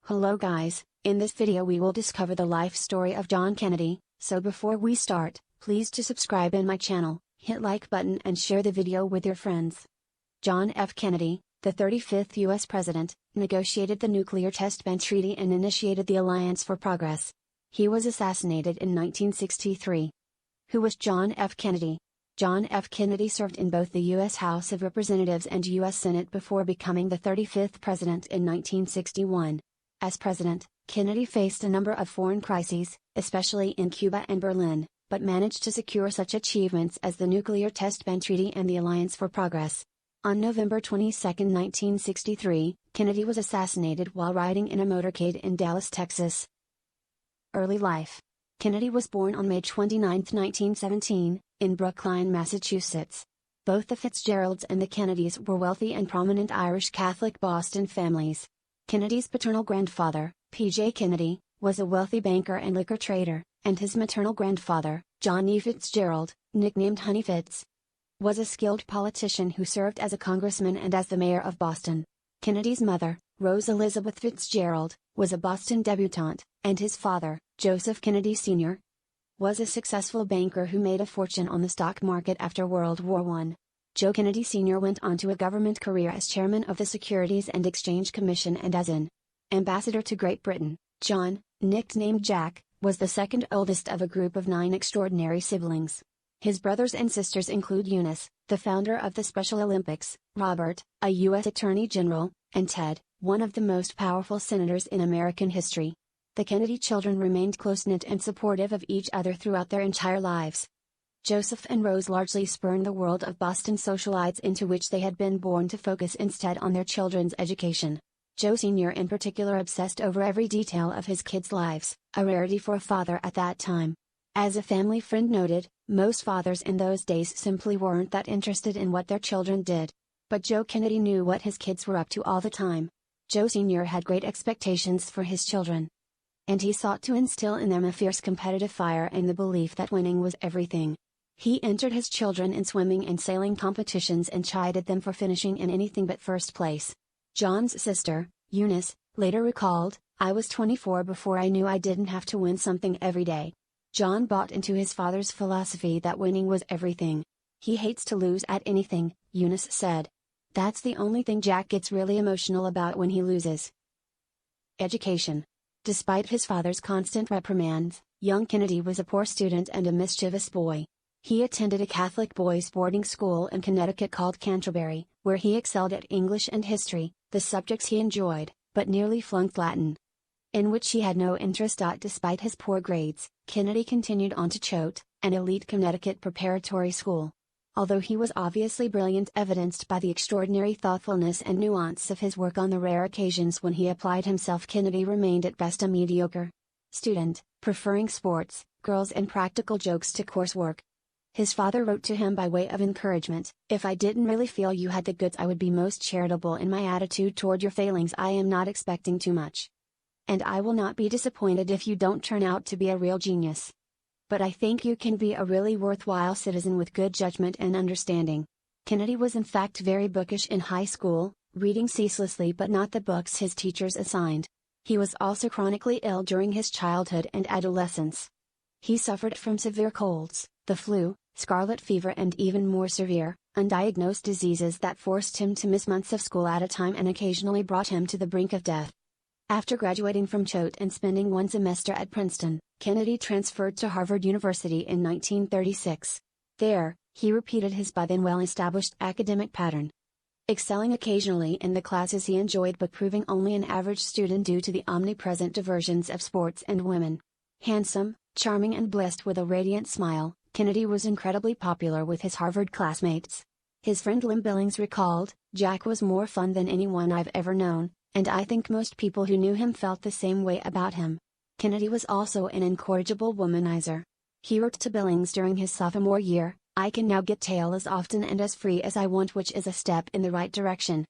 Hello guys, in this video we will discover the life story of Jhon Kennedy, so before we start, please to subscribe in my channel, hit like button and share the video with your friends. John F. Kennedy, the 35th U.S. President, negotiated the Nuclear Test Ban Treaty and initiated the Alliance for Progress. He was assassinated in 1963. Who was John F. Kennedy? John F. Kennedy served in both the U.S. House of Representatives and U.S. Senate before becoming the 35th President in 1961. As president, Kennedy faced a number of foreign crises, especially in Cuba and Berlin, but managed to secure such achievements as the Nuclear Test Ban Treaty and the Alliance for Progress. On November 22, 1963, Kennedy was assassinated while riding in a motorcade in Dallas, Texas. Early life. Kennedy was born on May 29, 1917, in Brookline, Massachusetts. Both the Fitzgeralds and the Kennedys were wealthy and prominent Irish Catholic Boston families. Kennedy's paternal grandfather, P.J. Kennedy, was a wealthy banker and liquor trader, and his maternal grandfather, John E. Fitzgerald, nicknamed Honey Fitz, was a skilled politician who served as a congressman and as the mayor of Boston. Kennedy's mother, Rose Elizabeth Fitzgerald, was a Boston debutante, and his father, Joseph Kennedy Sr., was a successful banker who made a fortune on the stock market after World War I. Joe Kennedy Sr. went on to a government career as chairman of the Securities and Exchange Commission and as an ambassador to Great Britain. John, nicknamed Jack, was the second oldest of a group of 9 extraordinary siblings. His brothers and sisters include Eunice, the founder of the Special Olympics, Robert, a U.S. Attorney General, and Ted, one of the most powerful senators in American history. The Kennedy children remained close-knit and supportive of each other throughout their entire lives. Joseph and Rose largely spurned the world of Boston socialites into which they had been born to focus instead on their children's education. Joe Sr. in particular obsessed over every detail of his kids' lives, a rarity for a father at that time. As a family friend noted, most fathers in those days simply weren't that interested in what their children did. But Joe Kennedy knew what his kids were up to all the time. Joe Sr. had great expectations for his children, and he sought to instill in them a fierce competitive fire and the belief that winning was everything. He entered his children in swimming and sailing competitions and chided them for finishing in anything but first place. John's sister, Eunice, later recalled, "I was 24 before I knew I didn't have to win something every day." John bought into his father's philosophy that winning was everything. "He hates to lose at anything," Eunice said. "That's the only thing Jack gets really emotional about when he loses." Education. Despite his father's constant reprimands, young Kennedy was a poor student and a mischievous boy. He attended a Catholic boys' boarding school in Connecticut called Canterbury, where he excelled at English and history, the subjects he enjoyed, but nearly flunked Latin, in which he had no interest. Despite his poor grades, Kennedy continued on to Choate, an elite Connecticut preparatory school. Although he was obviously brilliant, evidenced by the extraordinary thoughtfulness and nuance of his work on the rare occasions when he applied himself, Kennedy remained at best a mediocre student, preferring sports, girls and practical jokes to coursework. His father wrote to him by way of encouragement, "If I didn't really feel you had the goods, I would be most charitable in my attitude toward your failings. I am not expecting too much, and I will not be disappointed if you don't turn out to be a real genius. But I think you can be a really worthwhile citizen with good judgment and understanding." Kennedy was in fact very bookish in high school, reading ceaselessly but not the books his teachers assigned. He was also chronically ill during his childhood and adolescence. He suffered from severe colds, the flu, scarlet fever and even more severe, undiagnosed diseases that forced him to miss months of school at a time and occasionally brought him to the brink of death. After graduating from Choate and spending one semester at Princeton, Kennedy transferred to Harvard University in 1936. There, he repeated his by then well-established academic pattern, excelling occasionally in the classes he enjoyed but proving only an average student due to the omnipresent diversions of sports and women. Handsome, charming and blessed with a radiant smile, Kennedy was incredibly popular with his Harvard classmates. His friend Lynn Billings recalled, "Jack was more fun than anyone I've ever known, and I think most people who knew him felt the same way about him." Kennedy was also an incorrigible womanizer. He wrote to Billings during his sophomore year, "I can now get tail as often and as free as I want, which is a step in the right direction."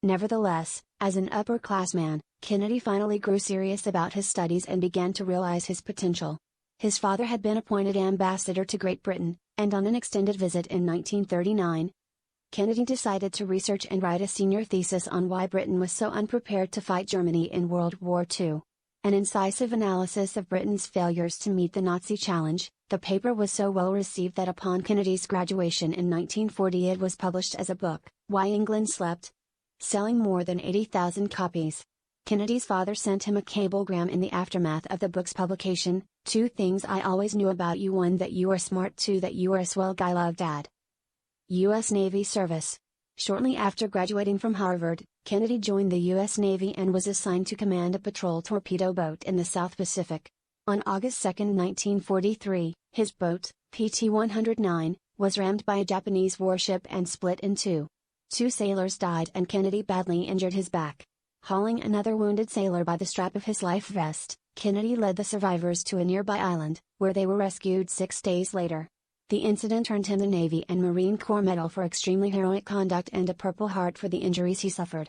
Nevertheless, as an upperclassman, Kennedy finally grew serious about his studies and began to realize his potential. His father had been appointed ambassador to Great Britain, and on an extended visit in 1939, Kennedy decided to research and write a senior thesis on why Britain was so unprepared to fight Germany in World War II. An incisive analysis of Britain's failures to meet the Nazi challenge, the paper was so well received that upon Kennedy's graduation in 1940 it was published as a book, Why England Slept, selling more than 80,000 copies. Kennedy's father sent him a cablegram in the aftermath of the book's publication: "2 things I always knew about you: 1, that you are smart; 2, that you are a swell guy. Love, Dad." U.S. Navy service. Shortly after graduating from Harvard, Kennedy joined the U.S. Navy and was assigned to command a patrol torpedo boat in the South Pacific. On August 2, 1943, his boat, PT-109, was rammed by a Japanese warship and split in two. 2 sailors died and Kennedy badly injured his back. Hauling another wounded sailor by the strap of his life vest, Kennedy led the survivors to a nearby island, where they were rescued 6 days later. The incident earned him the Navy and Marine Corps Medal for extremely heroic conduct and a Purple Heart for the injuries he suffered.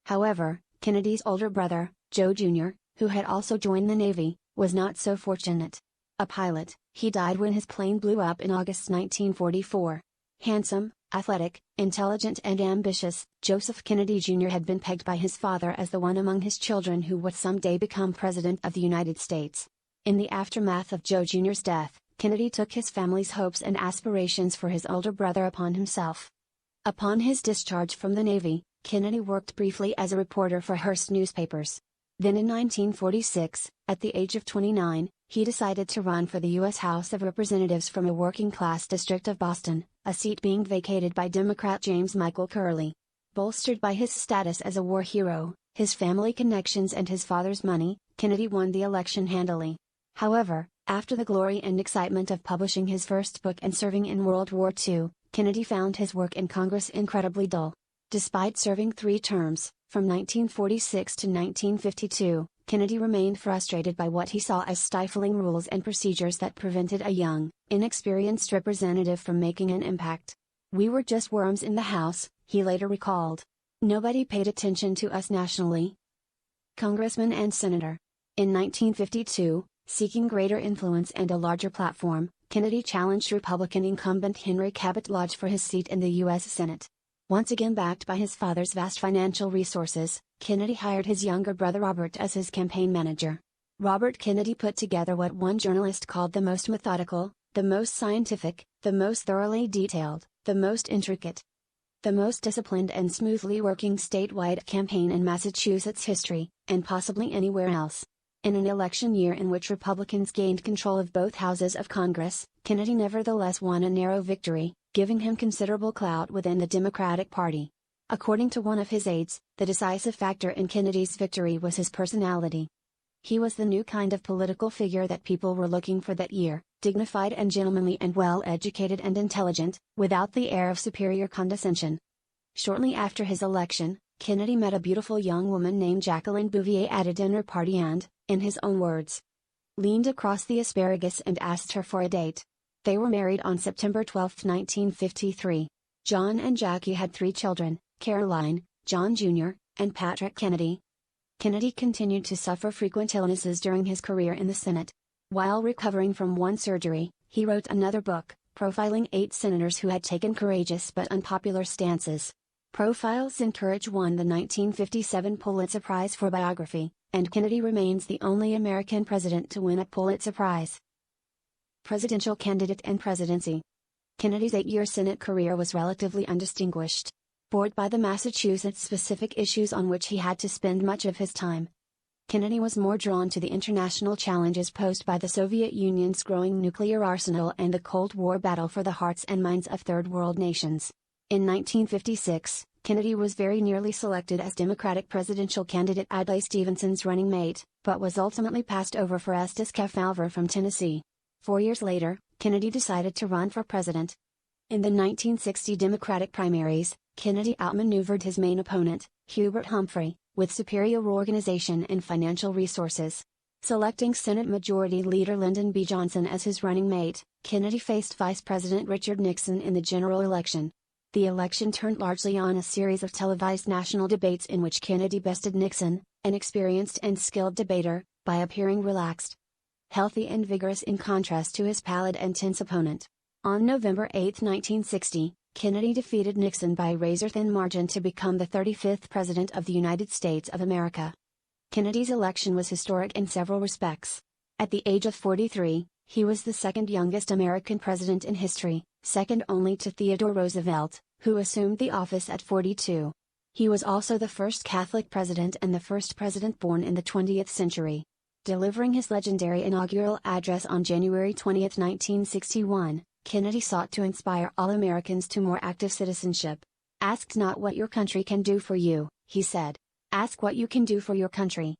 However, Kennedy's older brother, Joe Jr., who had also joined the Navy, was not so fortunate. A pilot, he died when his plane blew up in August 1944. Handsome, athletic, intelligent and ambitious, Joseph Kennedy Jr. had been pegged by his father as the one among his children who would someday become President of the United States. In the aftermath of Joe Jr.'s death, Kennedy took his family's hopes and aspirations for his older brother upon himself. Upon his discharge from the Navy, Kennedy worked briefly as a reporter for Hearst newspapers. Then in 1946, at the age of 29, he decided to run for the U.S. House of Representatives from a working-class district of Boston, a seat being vacated by Democrat James Michael Curley. Bolstered by his status as a war hero, his family connections and his father's money, Kennedy won the election handily. However, after the glory and excitement of publishing his first book and serving in World War II, Kennedy found his work in Congress incredibly dull. Despite serving 3 terms, from 1946 to 1952, Kennedy remained frustrated by what he saw as stifling rules and procedures that prevented a young, inexperienced representative from making an impact. "We were just worms in the House," he later recalled. "Nobody paid attention to us nationally." Congressman and Senator. In 1952, seeking greater influence and a larger platform, Kennedy challenged Republican incumbent Henry Cabot Lodge for his seat in the U.S. Senate. Once again backed by his father's vast financial resources, Kennedy hired his younger brother Robert as his campaign manager. Robert Kennedy put together what one journalist called the most methodical, the most scientific, the most thoroughly detailed, the most intricate, the most disciplined and smoothly working statewide campaign in Massachusetts history, and possibly anywhere else. In an election year in which Republicans gained control of both houses of Congress, Kennedy nevertheless won a narrow victory, giving him considerable clout within the Democratic Party. According to one of his aides, the decisive factor in Kennedy's victory was his personality. He was the new kind of political figure that people were looking for that year, dignified and gentlemanly and well-educated and intelligent, without the air of superior condescension. Shortly after his election, Kennedy met a beautiful young woman named Jacqueline Bouvier at a dinner party and, in his own words, leaned across the asparagus and asked her for a date. They were married on September 12, 1953. John and Jackie had 3 children, Caroline, John Jr., and Patrick Kennedy. Kennedy continued to suffer frequent illnesses during his career in the Senate. While recovering from one surgery, he wrote another book, profiling 8 senators who had taken courageous but unpopular stances. Profiles in Courage won the 1957 Pulitzer Prize for biography, and Kennedy remains the only American president to win a Pulitzer Prize. Presidential candidate and presidency. Kennedy's 8-year Senate career was relatively undistinguished. Bored by the Massachusetts-specific issues on which he had to spend much of his time, Kennedy was more drawn to the international challenges posed by the Soviet Union's growing nuclear arsenal and the Cold War battle for the hearts and minds of Third World nations. In 1956, Kennedy was very nearly selected as Democratic presidential candidate Adlai Stevenson's running mate, but was ultimately passed over for Estes Kefauver from Tennessee. 4 years later, Kennedy decided to run for president. In the 1960 Democratic primaries, Kennedy outmaneuvered his main opponent, Hubert Humphrey, with superior organization and financial resources. Selecting Senate Majority Leader Lyndon B. Johnson as his running mate, Kennedy faced Vice President Richard Nixon in the general election. The election turned largely on a series of televised national debates in which Kennedy bested Nixon, an experienced and skilled debater, by appearing relaxed, healthy and vigorous in contrast to his pallid and tense opponent. On November 8, 1960, Kennedy defeated Nixon by a razor-thin margin to become the 35th President of the United States of America. Kennedy's election was historic in several respects. At the age of 43, he was the second youngest American president in history, second only to Theodore Roosevelt, who assumed the office at 42. He was also the first Catholic president and the first president born in the 20th century. Delivering his legendary inaugural address on January 20, 1961, Kennedy sought to inspire all Americans to more active citizenship. "Ask not what your country can do for you," he said. "Ask what you can do for your country."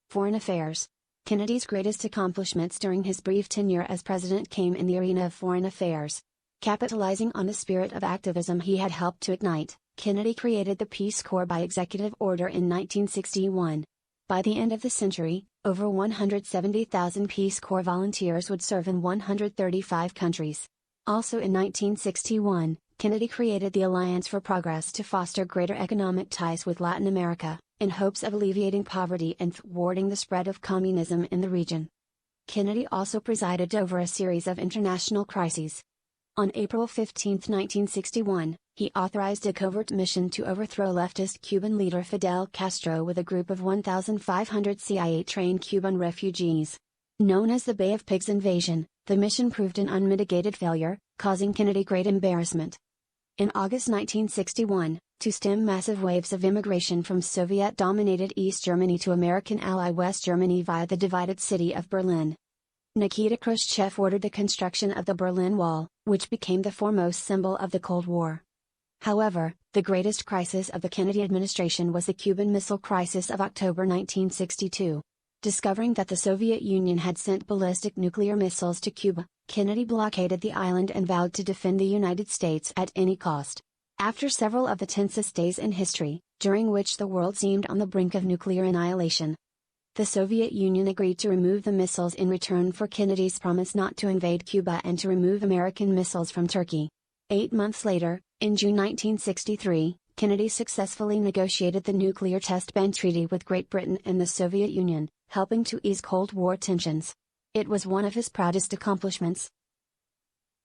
Foreign affairs. Kennedy's greatest accomplishments during his brief tenure as president came in the arena of foreign affairs. Capitalizing on the spirit of activism he had helped to ignite, Kennedy created the Peace Corps by executive order in 1961. By the end of the century, over 170,000 Peace Corps volunteers would serve in 135 countries. Also in 1961, Kennedy created the Alliance for Progress to foster greater economic ties with Latin America, in hopes of alleviating poverty and thwarting the spread of communism in the region. Kennedy also presided over a series of international crises. On April 15, 1961, he authorized a covert mission to overthrow leftist Cuban leader Fidel Castro with a group of 1,500 CIA-trained Cuban refugees. Known as the Bay of Pigs invasion, the mission proved an unmitigated failure, causing Kennedy great embarrassment. In August 1961, to stem massive waves of immigration from Soviet-dominated East Germany to American ally West Germany via the divided city of Berlin, Nikita Khrushchev ordered the construction of the Berlin Wall, which became the foremost symbol of the Cold War. However, the greatest crisis of the Kennedy administration was the Cuban Missile Crisis of October 1962. Discovering that the Soviet Union had sent ballistic nuclear missiles to Cuba, Kennedy blockaded the island and vowed to defend the United States at any cost. After several of the tensest days in history, during which the world seemed on the brink of nuclear annihilation, the Soviet Union agreed to remove the missiles in return for Kennedy's promise not to invade Cuba and to remove American missiles from Turkey. 8 months later, in June 1963, Kennedy successfully negotiated the Nuclear Test Ban Treaty with Great Britain and the Soviet Union, helping to ease Cold War tensions. It was one of his proudest accomplishments.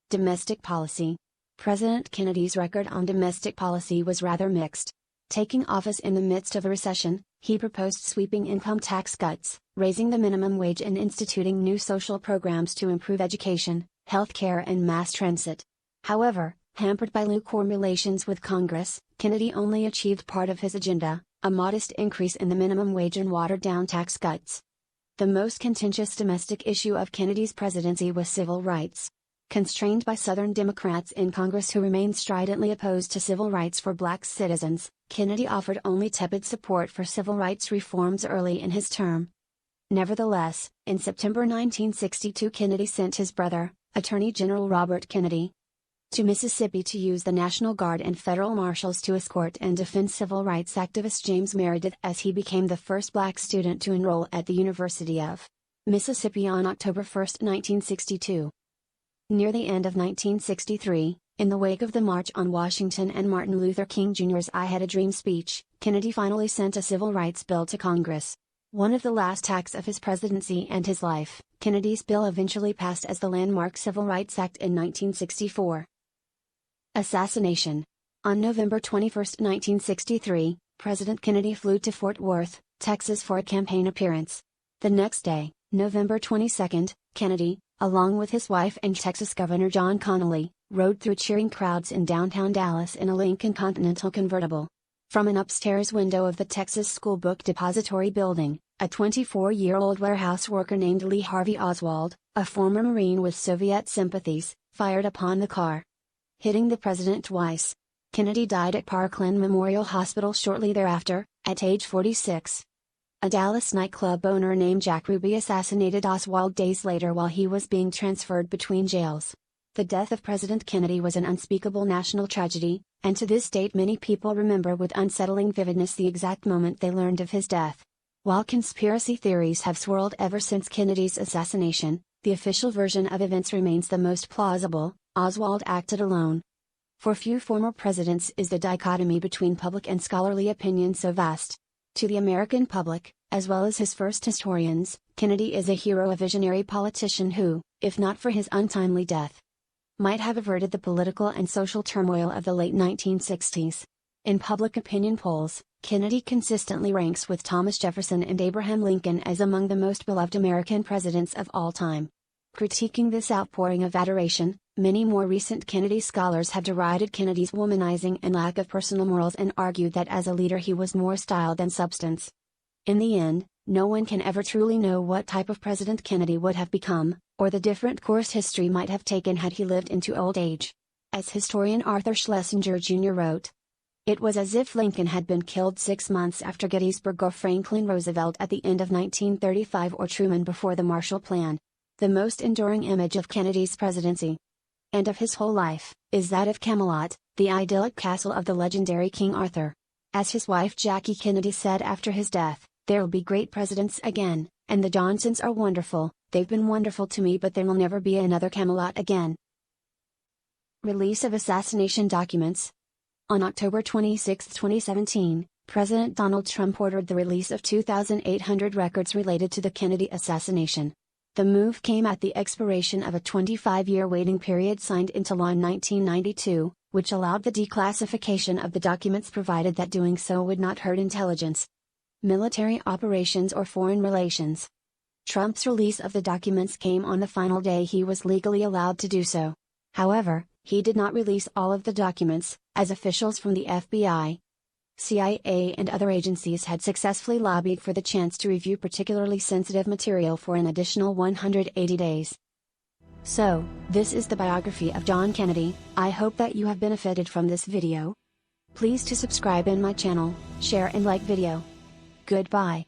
Domestic policy. President Kennedy's record on domestic policy was rather mixed. Taking office in the midst of a recession, he proposed sweeping income tax cuts, raising the minimum wage and instituting new social programs to improve education, health care and mass transit. However, hampered by lukewarm relations with Congress, Kennedy only achieved part of his agenda, a modest increase in the minimum wage and watered-down tax cuts. The most contentious domestic issue of Kennedy's presidency was civil rights. Constrained by Southern Democrats in Congress who remained stridently opposed to civil rights for black citizens, Kennedy offered only tepid support for civil rights reforms early in his term. Nevertheless, in September 1962 Kennedy sent his brother, Attorney General Robert Kennedy, to Mississippi to use the National Guard and federal marshals to escort and defend civil rights activist James Meredith as he became the first black student to enroll at the University of Mississippi on October 1, 1962. Near the end of 1963, in the wake of the March on Washington and Martin Luther King Jr.'s I Had a Dream speech, Kennedy finally sent a civil rights bill to Congress. One of the last acts of his presidency and his life, Kennedy's bill eventually passed as the landmark Civil Rights Act in 1964. Assassination. On November 21, 1963, President Kennedy flew to Fort Worth, Texas for a campaign appearance. The next day, November 22, Kennedy, along with his wife and Texas Governor Jhon Kennedy, rode through cheering crowds in downtown Dallas in a Lincoln Continental convertible. From an upstairs window of the Texas School Book Depository building, a 24-year-old warehouse worker named Lee Harvey Oswald, a former Marine with Soviet sympathies, fired upon the car, hitting the president twice. Kennedy died at Parkland Memorial Hospital shortly thereafter, at age 46. A Dallas nightclub owner named Jack Ruby assassinated Oswald days later while he was being transferred between jails. The death of President Kennedy was an unspeakable national tragedy, and to this date many people remember with unsettling vividness the exact moment they learned of his death. While conspiracy theories have swirled ever since Kennedy's assassination, the official version of events remains the most plausible. Oswald acted alone. For few former presidents is the dichotomy between public and scholarly opinion so vast. To the American public, as well as his first historians, Kennedy is a hero, a visionary politician who, if not for his untimely death, might have averted the political and social turmoil of the late 1960s. In public opinion polls, Kennedy consistently ranks with Thomas Jefferson and Abraham Lincoln as among the most beloved American presidents of all time. Critiquing this outpouring of adoration, many more recent Kennedy scholars have derided Kennedy's womanizing and lack of personal morals and argued that as a leader he was more style than substance. In the end, no one can ever truly know what type of president Kennedy would have become, or the different course history might have taken had he lived into old age. As historian Arthur Schlesinger Jr. wrote, "It was as if Lincoln had been killed 6 months after Gettysburg, or Franklin Roosevelt at the end of 1935, or Truman before the Marshall Plan. The most enduring image of Kennedy's presidency, and of his whole life, is that of Camelot, the idyllic castle of the legendary King Arthur. As his wife Jackie Kennedy said after his death, 'There'll be great presidents again, and the Johnsons are wonderful, they've been wonderful to me, but there will never be another Camelot again.'" Release of assassination documents. On October 26, 2017, President Donald Trump ordered the release of 2,800 records related to the Kennedy assassination. The move came at the expiration of a 25-year waiting period signed into law in 1992, which allowed the declassification of the documents provided that doing so would not hurt intelligence, military operations, or foreign relations. Trump's release of the documents came on the final day he was legally allowed to do so. However, he did not release all of the documents, as officials from the FBI, CIA and other agencies had successfully lobbied for the chance to review particularly sensitive material for an additional 180 days. So, this is the biography of Jhon Kennedy. I hope that you have benefited from this video. Please to subscribe in my channel, share and like video. Goodbye.